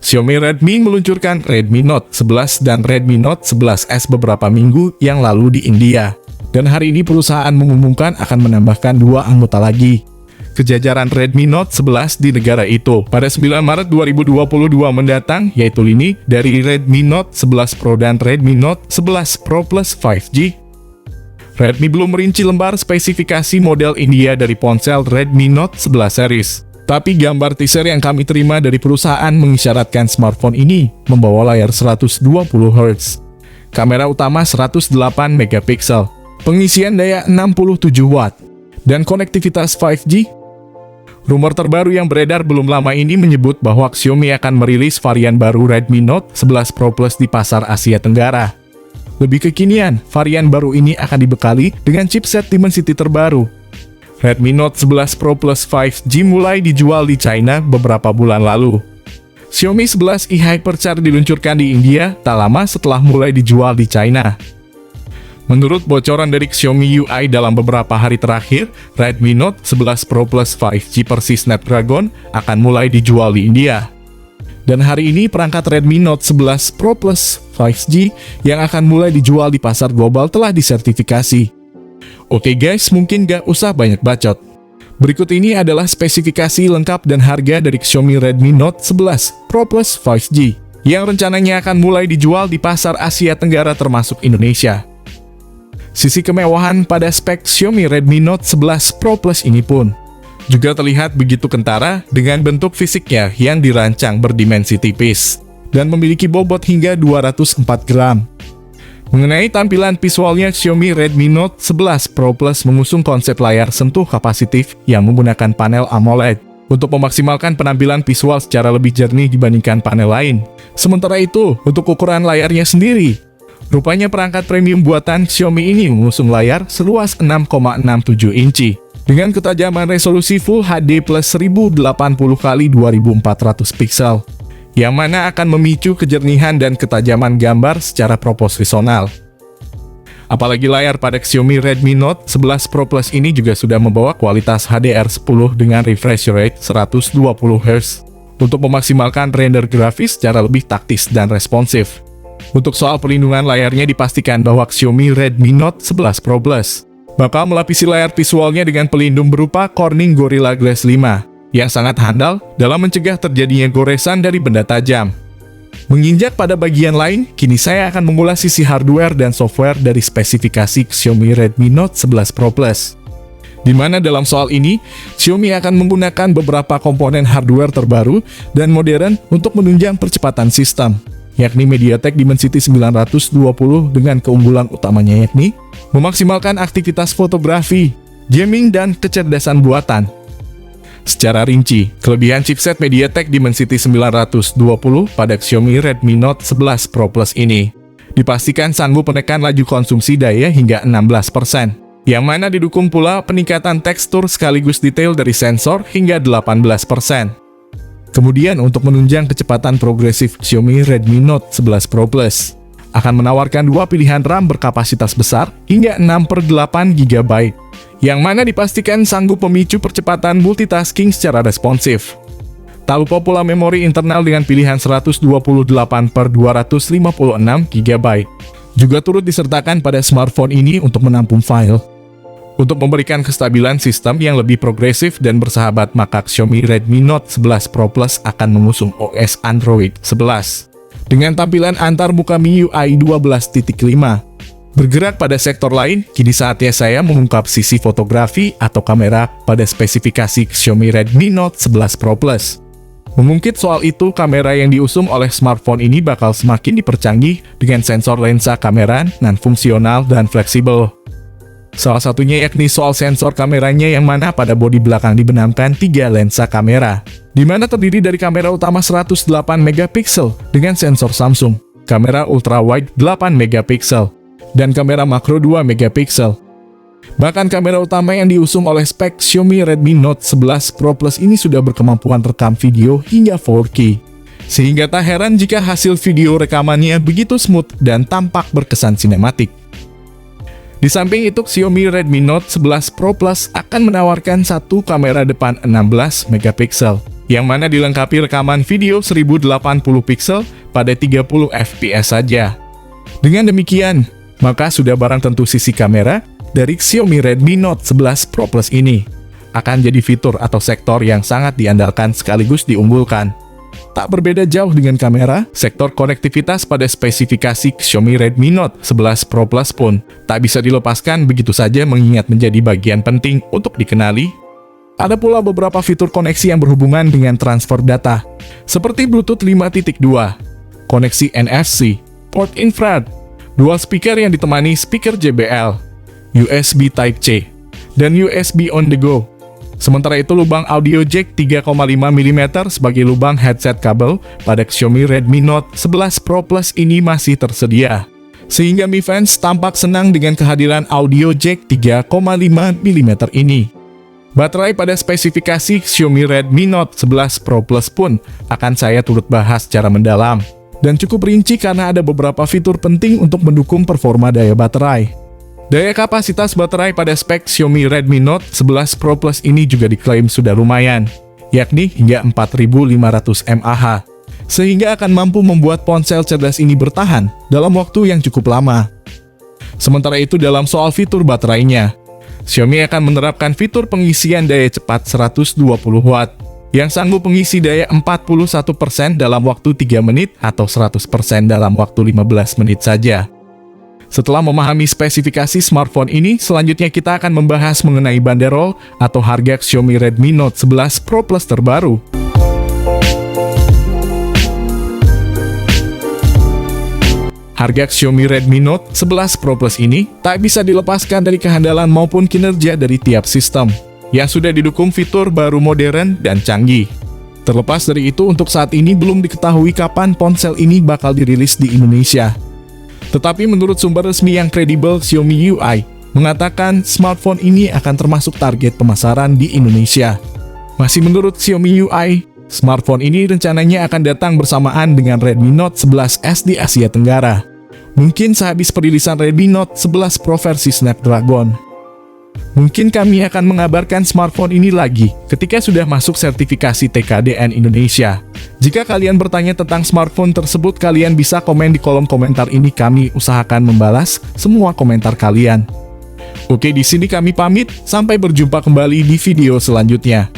Xiaomi Redmi meluncurkan Redmi Note 11 dan Redmi Note 11S beberapa minggu yang lalu di India. Dan hari ini perusahaan mengumumkan akan menambahkan 2 anggota lagi ke jajaran Redmi Note 11 di negara itu pada 9 Maret 2022 mendatang, yaitu lini dari Redmi Note 11 Pro dan Redmi Note 11 Pro Plus 5G. Redmi belum merinci lembar spesifikasi model India dari ponsel Redmi Note 11 series. Tapi gambar teaser yang kami terima dari perusahaan mengisyaratkan smartphone ini membawa layar 120 Hz, kamera utama 108 megapiksel, pengisian daya 67 Watt, dan konektivitas 5G. Rumor terbaru yang beredar belum lama ini menyebut bahwa Xiaomi akan merilis varian baru Redmi Note 11 Pro Plus di pasar Asia Tenggara. Lebih kekinian, varian baru ini akan dibekali dengan chipset Dimensity terbaru. Redmi Note 11 Pro Plus 5G mulai dijual di China beberapa bulan lalu. Xiaomi 11i Hypercharge diluncurkan di India tak lama setelah mulai dijual di China. Menurut bocoran dari Xiaomi UI dalam beberapa hari terakhir, Redmi Note 11 Pro Plus 5G versi Snapdragon akan mulai dijual di India. Dan hari ini perangkat Redmi Note 11 Pro Plus 5G yang akan mulai dijual di pasar global telah disertifikasi. Oke guys, mungkin gak usah banyak bacot. Berikut ini adalah spesifikasi lengkap dan harga dari Xiaomi Redmi Note 11 Pro Plus 5G yang rencananya akan mulai dijual di pasar Asia Tenggara termasuk Indonesia. Sisi kemewahan pada spek Xiaomi Redmi Note 11 Pro Plus ini pun juga terlihat begitu kentara dengan bentuk fisiknya yang dirancang berdimensi tipis dan memiliki bobot hingga 204 gram. Mengenai tampilan visualnya, Xiaomi Redmi Note 11 Pro Plus mengusung konsep layar sentuh kapasitif yang menggunakan panel AMOLED untuk memaksimalkan penampilan visual secara lebih jernih dibandingkan panel lain. Sementara itu, untuk ukuran layarnya sendiri, rupanya perangkat premium buatan Xiaomi ini mengusung layar seluas 6,67 inci dengan ketajaman resolusi Full HD plus 1080x2400 piksel, yang mana akan memicu kejernihan dan ketajaman gambar secara proporsional. Apalagi layar pada Xiaomi Redmi Note 11 Pro Plus ini juga sudah membawa kualitas HDR10 dengan refresh rate 120 Hz untuk memaksimalkan render grafis secara lebih taktis dan responsif. Untuk soal perlindungan layarnya, dipastikan bahwa Xiaomi Redmi Note 11 Pro Plus bakal melapisi layar visualnya dengan pelindung berupa Corning Gorilla Glass 5 yang sangat handal dalam mencegah terjadinya goresan dari benda tajam. Menginjak pada bagian lain, kini saya akan mengulas sisi hardware dan software dari spesifikasi Xiaomi Redmi Note 11 Pro Plus. Di mana dalam soal ini, Xiaomi akan menggunakan beberapa komponen hardware terbaru dan modern untuk menunjang percepatan sistem, yakni MediaTek Dimensity 920 dengan keunggulan utamanya yakni memaksimalkan aktivitas fotografi, gaming, dan kecerdasan buatan. Secara rinci, kelebihan chipset MediaTek Dimensity 920 pada Xiaomi Redmi Note 11 Pro Plus ini dipastikan sanggup menekan laju konsumsi daya hingga 16%, yang mana didukung pula peningkatan tekstur sekaligus detail dari sensor hingga 18%. Kemudian untuk menunjang kecepatan progresif, Xiaomi Redmi Note 11 Pro Plus akan menawarkan 2 pilihan RAM berkapasitas besar hingga 6/8 GB, yang mana dipastikan sanggup memicu percepatan multitasking secara responsif. Tak lupa pula memori internal dengan pilihan 128/256 GB juga turut disertakan pada smartphone ini untuk menampung file. Untuk memberikan kestabilan sistem yang lebih progresif dan bersahabat, maka Xiaomi Redmi Note 11 Pro Plus akan mengusung OS Android 11 dengan tampilan antarmuka MIUI 12.5. Bergerak pada sektor lain, kini saatnya saya mengungkap sisi fotografi atau kamera pada spesifikasi Xiaomi Redmi Note 11 Pro Plus. Mengungkit soal itu, kamera yang diusung oleh smartphone ini bakal semakin dipercanggih dengan sensor lensa kamera non-fungsional dan fleksibel. Salah satunya yakni soal sensor kameranya, yang mana pada bodi belakang dibenamkan 3 lensa kamera, di mana terdiri dari kamera utama 108 megapiksel dengan sensor Samsung, kamera ultrawide 8 megapiksel, dan kamera makro 2 megapiksel. Bahkan kamera utama yang diusung oleh spek Xiaomi Redmi Note 11 Pro Plus ini sudah berkemampuan rekam video hingga 4K. Sehingga tak heran jika hasil video rekamannya begitu smooth dan tampak berkesan sinematik. Di samping itu, Xiaomi Redmi Note 11 Pro Plus akan menawarkan satu kamera depan 16 megapiksel yang mana dilengkapi rekaman video 1080 pixel pada 30 fps saja. Dengan demikian, maka sudah barang tentu sisi kamera dari Xiaomi Redmi Note 11 Pro Plus ini akan jadi fitur atau sektor yang sangat diandalkan sekaligus diunggulkan. Tak berbeda jauh dengan kamera, sektor konektivitas pada spesifikasi Xiaomi Redmi Note 11 Pro Plus pun tak bisa dilepaskan begitu saja mengingat menjadi bagian penting untuk dikenali. Ada pula beberapa fitur koneksi yang berhubungan dengan transfer data, seperti Bluetooth 5.2, koneksi NFC, port infrared, dual speaker yang ditemani speaker JBL, USB Type-C, dan USB on the go. Sementara itu lubang audio jack 3,5 mm sebagai lubang headset kabel pada Xiaomi Redmi Note 11 Pro Plus ini masih tersedia. Sehingga Mi Fans tampak senang dengan kehadiran audio jack 3,5 mm ini. Baterai pada spesifikasi Xiaomi Redmi Note 11 Pro Plus pun akan saya turut bahas secara mendalam. Dan cukup rinci karena ada beberapa fitur penting untuk mendukung performa daya baterai. Daya kapasitas baterai pada spek Xiaomi Redmi Note 11 Pro Plus ini juga diklaim sudah lumayan, yakni hingga 4500 mAh, sehingga akan mampu membuat ponsel cerdas ini bertahan dalam waktu yang cukup lama. Sementara itu dalam soal fitur baterainya, Xiaomi akan menerapkan fitur pengisian daya cepat 120 Watt, yang sanggup mengisi daya 41% dalam waktu 3 menit atau 100% dalam waktu 15 menit saja. Setelah memahami spesifikasi smartphone ini, selanjutnya kita akan membahas mengenai banderol atau harga Xiaomi Redmi Note 11 Pro Plus terbaru. Harga Xiaomi Redmi Note 11 Pro Plus ini tak bisa dilepaskan dari kehandalan maupun kinerja dari tiap sistem, yang sudah didukung fitur baru modern dan canggih. Terlepas dari itu, untuk saat ini belum diketahui kapan ponsel ini bakal dirilis di Indonesia. Tetapi menurut sumber resmi yang kredibel, Xiaomi UI mengatakan smartphone ini akan termasuk target pemasaran di Indonesia. Masih menurut Xiaomi UI, smartphone ini rencananya akan datang bersamaan dengan Redmi Note 11S di Asia Tenggara. Mungkin sehabis perilisan Redmi Note 11 Pro versi Snapdragon. Mungkin kami akan mengabarkan smartphone ini lagi ketika sudah masuk sertifikasi TKDN Indonesia. Jika kalian bertanya tentang smartphone tersebut, kalian bisa komen di kolom komentar ini, kami usahakan membalas semua komentar kalian. Oke, di sini kami pamit, sampai berjumpa kembali di video selanjutnya.